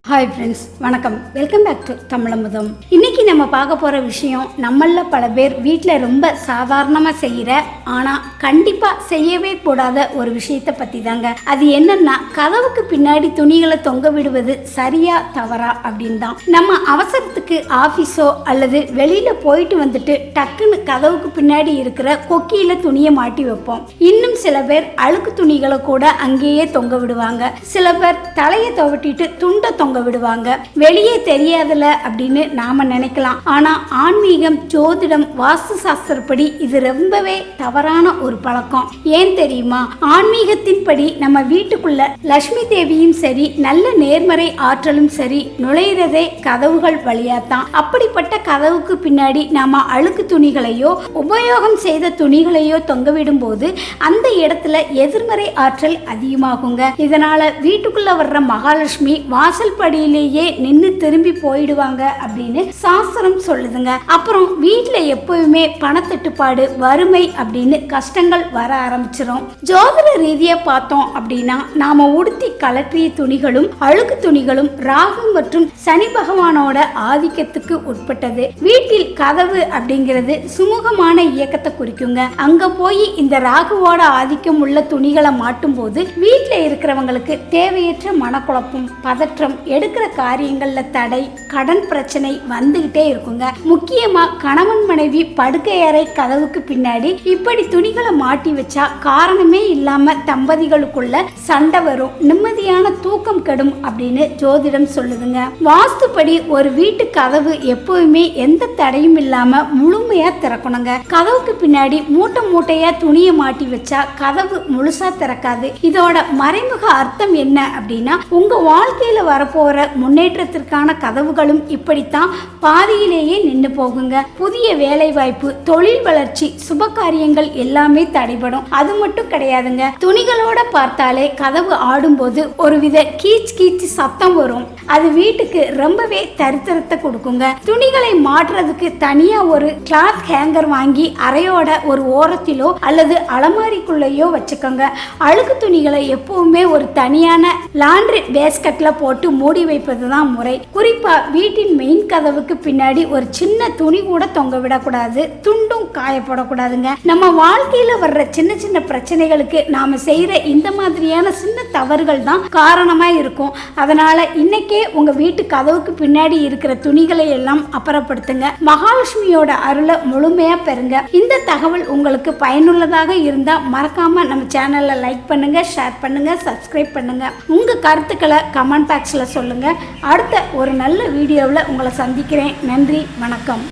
Hi friends, வணக்கம். Welcome back to Tamizhamudham. இன்னைக்கு நம்ம பார்க்க போகிற விஷயம் நம்மள பல பேர் வீட்டில் ரொம்ப சாதாரணமாக செய்கிற ஆனால் கண்டிப்பாக செய்யவே கூடாத ஒரு விஷயத்தை பற்றி தாங்க. அது என்னன்னா, கதவுக்கு பின்னாடி துணிகளை தொங்க விடுவது சரியா தவறா அப்படின்னு தான். நம்ம அவசரத்துக்கு ஆஃபீஸோ அல்லது வெளியில் போயிட்டு வந்துட்டு டக்குன்னு கதவுக்கு பின்னாடி இருக்கிற கொக்கியில் துணியை மாட்டி வைப்போம். இன்னும் சில பேர் அழுக்கு துணிகளை கூட அங்கேயே தொங்க விடுவாங்க. சில பேர் தலையை துவட்டிட்டு துண்டை தொங்க விடுவாங்க. வெளியே தெரியாதுல அப்படின்னு நாம நினைக்கலாம். ஆனா ஆன்மீகம், ஜோதிடம், வாஸ்து சாஸ்திரப்படி இது ரொம்பவே தவறான ஒரு பழக்கம். ஏன் தெரியுமா? ஆன்மீகத்தின்படி நம்ம வீட்டுக்குள்ள லட்சுமி தேவியும் சரி, நல்ல நேர்மறை ஆற்றலும் சரி நுழையிறதே கதவுகள் வழியாத்தான். அப்படிப்பட்ட கதவுக்கு பின்னாடி நாம அழுக்கு துணிகளையோ உபயோகம் செய்த துணிகளையோ தொங்கவிடும் போது அந்த இடத்துல எதிர்மறை ஆற்றல் அதிகமாகுங்க. இதனால வீட்டுக்குள்ள வர்ற மகாலட்சுமி வாசல் படியிலேயே நின்று திரும்பி போயிடுவாங்க அப்படின்னு சாஸ்திரம் சொல்லுதுங்க. அப்புறம் வீட்டுல எப்பவுமே பணத்தட்டுப்பாடு, வறுமை அப்படின்னு கஷ்டங்கள் வர ஆரம்பிச்சிடும். ஜோதிட ரீதியா பார்த்தோம் அப்படின்னா நாம உடுத்தி கலற்றிய துணிகளும் அழுக்கு துணிகளும் ராகு மற்றும் சனி பகவானோட ஆதிக்கத்துக்கு உட்பட்டது. வீட்டில் கதவு அப்படிங்கிறது சுமூகமான இயக்கத்தை குறிக்குங்க. அங்க போய் இந்த ராகுவோட ஆதிக்கம் உள்ள துணிகளை மாட்டும் போது வீட்டுல இருக்கிறவங்களுக்கு தேவையற்ற மனக்குழப்பம், பதற்றம், எடுக்கிற காரியங்கள்ல தடை, கடன் பிரச்சனை வந்துகிட்டே இருக்குங்க. முக்கியமா கணவன் மனைவி படுக்கை அறை கதவுக்கு பின்னாடி இப்படி துணிகளை மாட்டி வச்சா காரணமே இல்லாம தம்பதிகளுக்குள்ள சண்டை வரும், நிம்மதியான தூக்கம் கெடும் அப்படின்னு ஜோதிடம் சொல்லுதுங்க. வாஸ்துப்படி ஒரு வீட்டு கதவு எப்பவுமே எந்த தடையும் இல்லாம முழுமையா திறக்கணுங்க. கதவுக்கு பின்னாடி மூட்டை மூட்டையா துணியை மாட்டி வச்சா கதவு முழுசா திறக்காது. இதோட மறைமுக அர்த்தம் என்ன அப்படின்னா, உங்க வாழ்க்கையில வரப்போற முன்னேற்றத்திற்கான கதவுகளும் இப்படித்தான் பாதியிலேயே நின்று போகுங்க. புதிய வேலை வாய்ப்பு, தொழில் வளர்ச்சி, சுப காரியங்கள் எல்லாமே தடைபடும். அது மட்டும் கிடையாதுங்க, துணிகளோட பார்த்தாலே கதவு ஆடும்போது ஒருவித கீச் கீச் சத்தம் வரும். அது வீட்டுக்கு ரொம்பவே தரித்திரத்தை கொடுக்குங்க. துணிகளை மாற்றுறதுக்கு தனியா ஒரு கிளாத் ஹேங்கர் வாங்கி அறையோட ஒரு ஓரத்திலோ அல்லது அலமாரிக்குள்ளேயோ வச்சுக்கோங்க. அழுக்கு துணிகளை எப்பவுமே ஒரு தனியான லாண்ட்ரி பேஸ்கெட்ல போட்டு மூடி வைப்பதுதான் முறை. குறிப்பா வீட்டின் மெயின் கதவுக்கு பின்னாடி ஒரு சின்ன துணி கூட தொங்க விடக்கூடாது, துண்டும் காயப்படக்கூடாதுங்க. நம்ம வாழ்க்கையில வர்ற சின்ன சின்ன பிரச்சனைகளுக்கு நாம செய்யற இந்த மாதிரியான சின்ன தவறுகள் தான் காரணமா இருக்கும். அதனால இன்னைக்கே உங்க வீட்டு கதவுக்கு பின்னாடி இருக்கிற துணிகளை எல்லாம் அப்புறப்படுத்துங்க. மகாலட்சுமியோட அருளை முழுமையா பெறுங்க. இந்த தகவல் உங்களுக்கு பயனுள்ளதாக இருந்தா மறக்காம நம்ம சேனல்ல லைக் பண்ணுங்க, ஷேர் பண்ணுங்க, சப்ஸ்கிரைப் பண்ணுங்க. உங்க கருத்துக்களை கமெண்ட் பாக்ஸ்ல சொல்லுங்க. அடுத்த ஒரு நல்ல வீடியோவில் உங்களை சந்திக்கிறேன். நன்றி, வணக்கம்.